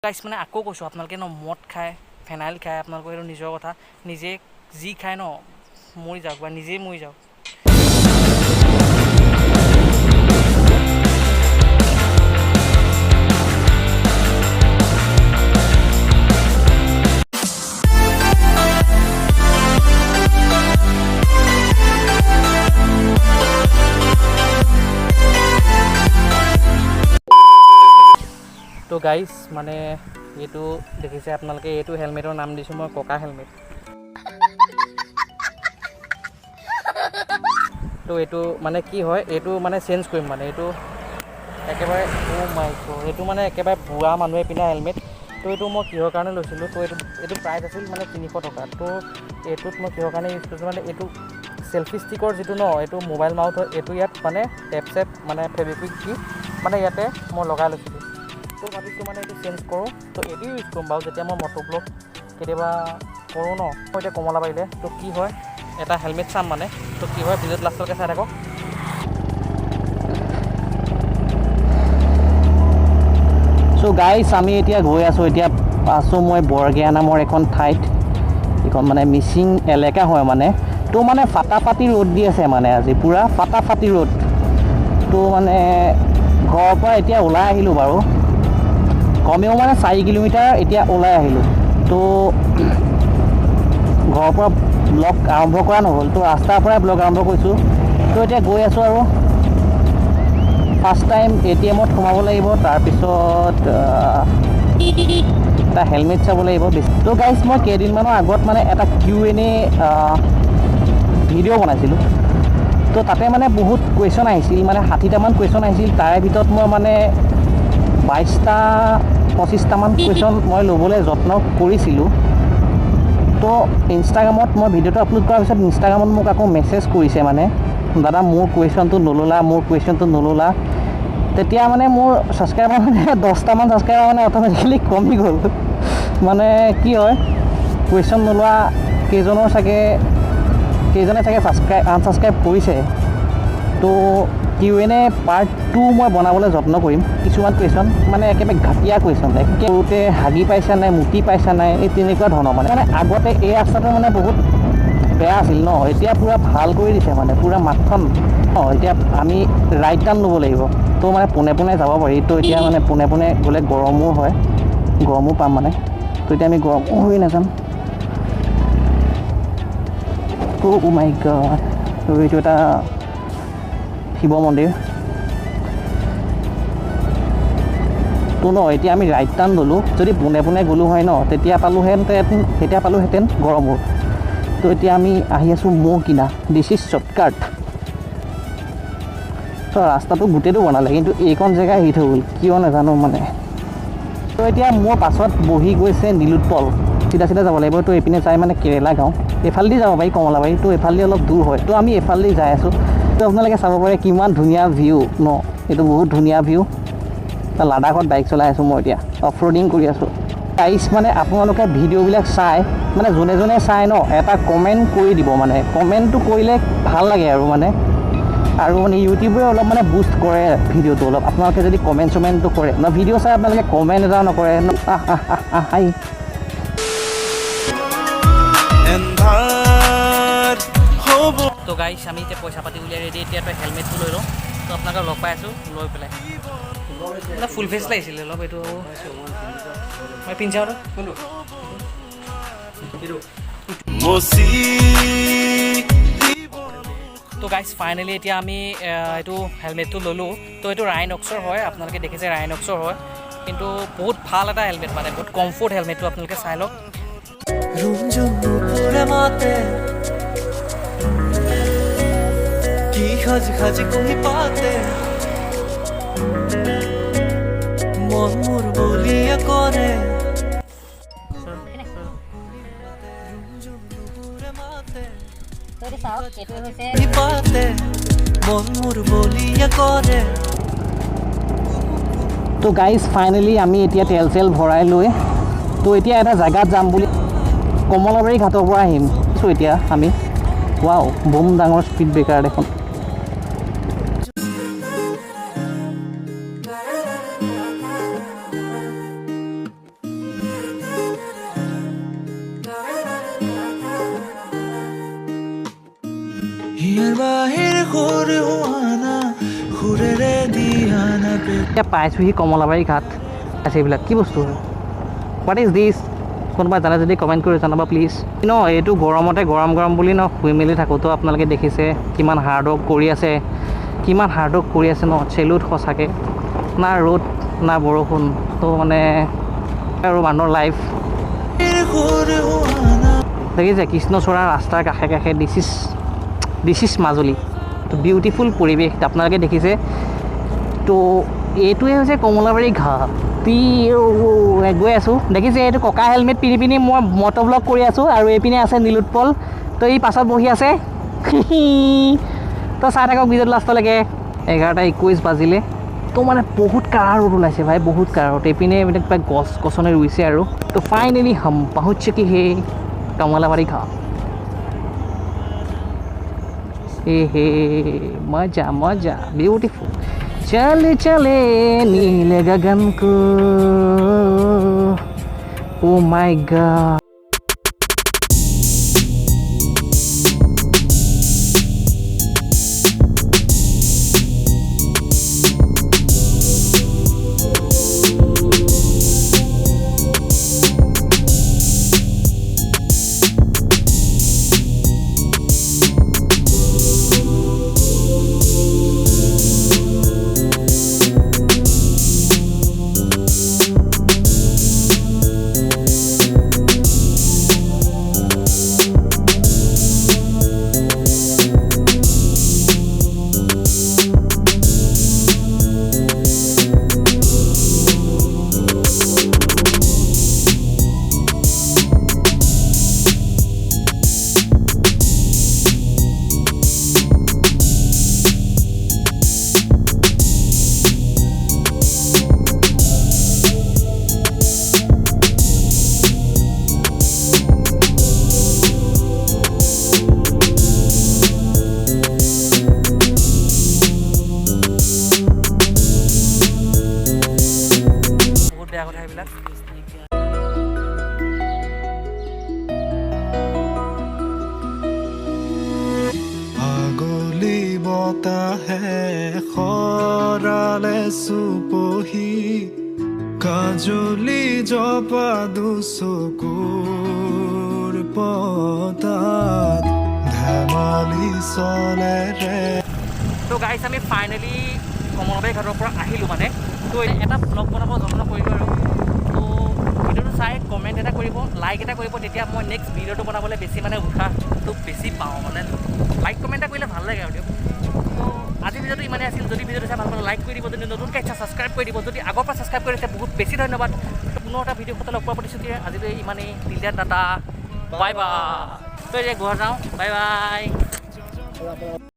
গাইছ মানে আকৌ কৈছোঁ আপোনালোকে ন মদ খায় ফেনাইল খায় আপোনালোকৰ সেইটো নিজৰ কথা নিজে যি খায় ন মৰি যাওক বা নিজেই মৰি যাওক তো গাইজ মানে এইটো দেখিছে আপোনালোকে এইটো হেলমেটৰ নাম দিছোঁ মই ককা হেলমেট তো এইটো মানে কি হয় এইটো মানে চেঞ্জ কৰিম মানে এইটো একেবাৰে এইটো মানে একেবাৰে বুঢ়া মানুহে পিন্ধা হেলমেট তো এইটো মই কিহৰ কাৰণে লৈছিলোঁ তো এইটো প্ৰাইচ আছিল মানে 300 টকা তো এইটোত মই কিহৰ কাৰণে ইউজ কৰিছোঁ মানে এইটো চেল্ফি ষ্টিকৰ যিটো ন এইটো মোবাইল মাউথ হয় এইটো ইয়াত মানে টেপ চেপ মানে ফেব্ৰিকুইক দি মানে ইয়াতে মই লগাই লৈছিলোঁ তো ভাবিছোঁ মানে এইটো চেঞ্জ কৰোঁ তো এইটো ইউজ কৰিম বাৰু যেতিয়া মই মটো ব্লগ কেতিয়াবা কৰোঁ ন মই এতিয়া কমলাবাৰীলে তো কি হয় এটা হেলমেট চাম মানে তো কি হয় ভিডিঅ'ত লাষ্টলৈকে চাই থাকক চ' গাইছ আমি এতিয়া গৈ আছোঁ এতিয়া আছোঁ মই বৰগেয়া নামৰ এখন ঠাইত এইখন মানে মিচিং এলেকা হয় মানে তো মানে ফাটাফাটি ৰ'দ দি আছে মানে আজি পূৰা ফাটাফাটি ৰ'দ তো মানে ঘৰৰ পৰা এতিয়া ওলাই আহিলোঁ বাৰু কমেও মানে 4 কিলোমিটাৰ এতিয়া ওলাই আহিলোঁ তো ঘৰৰ পৰা ব্লগ আৰম্ভ কৰা নহ'ল তো ৰাস্তাৰ পৰাই ব্লগ আৰম্ভ কৰিছোঁ তো এতিয়া গৈ আছোঁ আৰু ফাৰ্ষ্ট টাইম ATM-ত সোমাব লাগিব তাৰপিছত এটা হেলমেট চাব লাগিব তো গাইজ মই কেইদিনমানৰ আগত মানে এটা Q&A ভিডিঅ' বনাইছিলোঁ তো তাতে মানে বহুত কুৱেশ্যন আহিছিল মানে 60টামান কুৱেশ্যন আহিছিল তাৰে ভিতৰত মই মানে 22-25টামান কুৱেশ্যন মই ল'বলৈ যত্ন কৰিছিলোঁ তো ইনষ্টাগ্ৰামত মই ভিডিঅ'টো আপলোড কৰাৰ পিছত ইনষ্টাগ্ৰামত মোক আকৌ মেছেজ কৰিছে মানে দাদা মোৰ কুৱেশ্যনটো নল'লা তেতিয়া মানে মোৰ ছাবস্ক্ৰাইবাৰ মানে 10টামান ছাবস্ক্ৰাইবাৰ মানে অট'মেটিকেলি কমি গ'ল মানে কি হয় কুৱেশ্যন নোলোৱা কেইজনে চাগে আনছাবস্ক্ৰাইব কৰিছে তো Q&A পাৰ্ট 2 মই বনাবলৈ যত্ন কৰিম কিছুমান কুৱেশ্যন মানে একেবাৰে ঘাটিয়া কুৱেশ্যন সৰুতে হাগি পাইছা নাই মুতি পাইছা নাই এই তেনেকুৱা ধৰণৰ মানে আগতে এই ৰাস্তাটো মানে বহুত বেয়া আছিল ন এতিয়া পূৰা ভাল কৰি দিছে মানে পূৰা মাতখন এতিয়া আমি ৰাইট টাৰ্ণ ল'ব লাগিব তো মানে পোনে যাব পাৰি তো এতিয়া মানে পোনে গ'লে গৰমো পাম মানে তো এতিয়া আমি গৰমো হৈ নাযাম ও মাই গড এইটো এটা শিৱ মন্দিৰ তো ন এতিয়া আমি ৰাইট টাৰ্ণ ল'লোঁ যদি পোনে গ'লোঁ হয় ন তেতিয়া পালোহেঁতেন গৰমবোৰ তো এতিয়া আমি আহি আছোঁ মৌ কিনা দিছ ইজ শ্বৰ্টকাট তো ৰাস্তাটো গোটেইটো বনালে কিন্তু এইকণ জেগা এৰি থৈ গ'ল কিয় নাজানো মানে তো এতিয়া মোৰ পাছত বহি গৈছে নীলোৎপল চিধা যাব লাগিব তো এইপিনে যাই মানে কেৰেলা গাঁও এইফালেদি যাব পাৰি কমলাবাৰী তো এইফালেদি অলপ দূৰ হয় তো আমি এইফালেদি যাই আছোঁ তো আপোনালোকে চাব পাৰে কিমান ধুনীয়া ভিউ ন এইটো বহুত ধুনীয়া ভিউ লাডাখত বাইক চলাই আছোঁ মই এতিয়া অফ ৰ'ডিং কৰি আছোঁ গাইছ মানে আপোনালোকে ভিডিঅ'বিলাক চাই মানে যোনে চাই ন এটা কমেণ্ট কৰি দিব মানে কমেণ্টটো কৰিলে ভাল লাগে আৰু মানে ইউটিউবে অলপ মানে বুষ্ট কৰে ভিডিঅ'টো অলপ আপোনালোকে যদি কমেণ্টটো কৰে ন ভিডিঅ' চাই আপোনালোকে কমেণ্ট এটা নকৰে হাই তো গাইছ আমি এতিয়া পইচা পাতি উলিয়াই ৰেডি এতিয়া তই হেলমেটটো লৈ লওঁ তো আপোনালোকে লগ পাই আছোঁ লৈ পেলাই ফুল ফেচ লাগিছিলে অলপ এইটো মই পিন্ধাওঁ তো গাইছ ফাইনেলি এতিয়া আমি এইটো হেলমেটটো ল'লোঁ তো এইটো ৰাইনক্সৰ হয় আপোনালোকে দেখিছে ৰাইনক্সৰ হয় কিন্তু বহুত ভাল এটা হেলমেট মানে বহুত কমফৰ্ট হেলমেটটো আপোনালোকে চাই লওক খাজ কহি পাতে মন মোৰ বলিয়া কৰে তো গাইজ ফাইনেলি আমি এতিয়া তেল ভৰাই লৈ তো এতিয়া এটা জেগাত যাম বুলি কমলাবাৰী ঘাটৰ পৰা আহিম চ' এতিয়া আমি ৱাও বম ডাঙৰ স্পীড ব্ৰেকাৰ দেখোন এতিয়া পাইছোঁহি কমলাবাৰী ঘাট। আছে এইবিলাক কি বস্তু হয়? What is this? কোনোবা জানে যদি কমেণ্ট কৰি জনাবা প্লিজ। ন এইটো গৰমতে গৰম গৰম বুলি ন শুই মেলি থাকোঁতো আপোনালোকে দেখিছে কিমান হাৰ্ডৱৰ্ক কৰি আছে, ন চেলুট সঁচাকৈ। না ৰ'দ না বৰষুণ, তো মানে আৰু মানুহৰ লাইফ দেখিছে কৃষ্ণচূড়া ৰাস্তাৰ কাষে কাষে। দিছ ইজ মাজুলী, তো বিউটিফুল পৰিৱেশ আপোনালোকে দেখিছে। তো এইটোৱে হৈছে কমলাবাৰী ঘাট। গৈ আছোঁ দেখিছে, এইটো ককা হেলমেট পিন্ধি পিনি মই মটৰ ব্লগ কৰি আছোঁ, আৰু এইপিনে আছে নীলোৎপল, তো এই পাছত বহি আছে। তো চাই থাকক ভিডিঅ'টো লাষ্টলৈকে। 11:21 বাজিলে, তো মানে বহুত কাঢ়া ৰ'দ ওলাইছে ভাই, বহুত কাঢ়া ৰ'দ। এইপিনে মানে কিবা গছ গছনি ৰুইছে আৰু। তো ফাইনেলি হম পहुঁচ চুকি হে কমলাবাৰী ঘাট। হে मजा मजा ब्यूटीफुल। चले चले नीले गगन को, ओ माय गॉड। চুপহি কাজলি জপা দুচকুৰ পতাত ধেমালি চলে ৰে। তো গাইছ আমি ফাইনেলি কমলাবাৰী ঘাটৰ পৰা আহিলোঁ মানে। তো এটা ব্লগ বনাব যত্ন কৰিলোঁ আৰু। তো ভিডিঅ'টো চাই কমেণ্ট এটা কৰিব, লাইক এটা কৰিব, তেতিয়া মই নেক্সট ভিডিঅ'টো বনাবলৈ বেছি মানে উৎসাহটো বেছি পাওঁ মানে। লাইক কমেণ্ট এটা কৰিলে ভাল লাগে আৰু দিয়ক। তো আজি ভিডিঅ'টো ইমানেই আছিল। যদি ভিডিঅ'টো চাই ভাল পালে লাইক কৰি দিব, যদি নতুনকৈ ইচ্ছা ছাবস্ক্ৰাইব কৰি দিব, যদি আগৰ পৰা ছাবস্ক্ৰাইব কৰিছে বহুত বেছি ধন্যবাদ। পুনৰ এটা ভিডিঅ' লগ পোৱা প্ৰতিশ্ৰুতিৰে আজিলৈ ইমানেই। দিল্লীয়াত টাটা, বাই বাই। তো এতিয়া ঘৰ যাওঁ, বাই বাই।